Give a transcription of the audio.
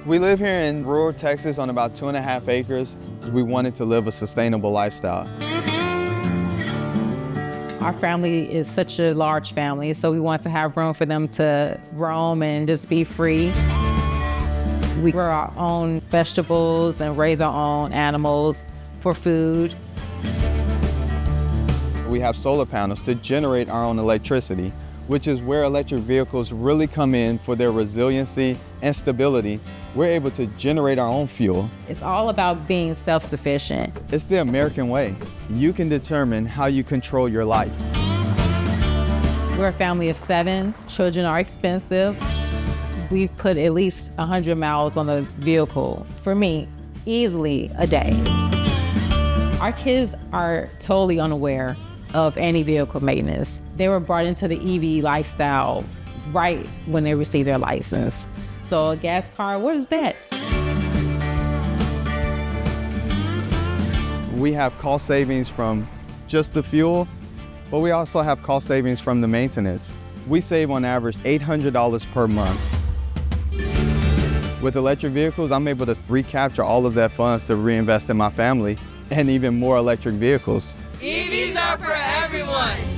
We live here in rural Texas on about 2.5 acres. We wanted to live a sustainable lifestyle. Our family is such a large family, so we want to have room for them to roam and just be free. We grow our own vegetables and raise our own animals for food. We have solar panels to generate our own electricity, which is where electric vehicles really come in for their resiliency and stability. We're able to generate our own fuel. It's all about being self-sufficient. It's the American way. You can determine how you control your life. We're a family of 7. Children are expensive. We put at least 100 miles on the vehicle, for me, easily a day. Our kids are totally unaware of any vehicle maintenance. They were brought into the EV lifestyle right when they received their license. So a gas car, what is that? We have cost savings from just the fuel, but we also have cost savings from the maintenance. We save on average $800 per month. With electric vehicles, I'm able to recapture all of that funds to reinvest in my family and even more electric vehicles. EVs are for everyone.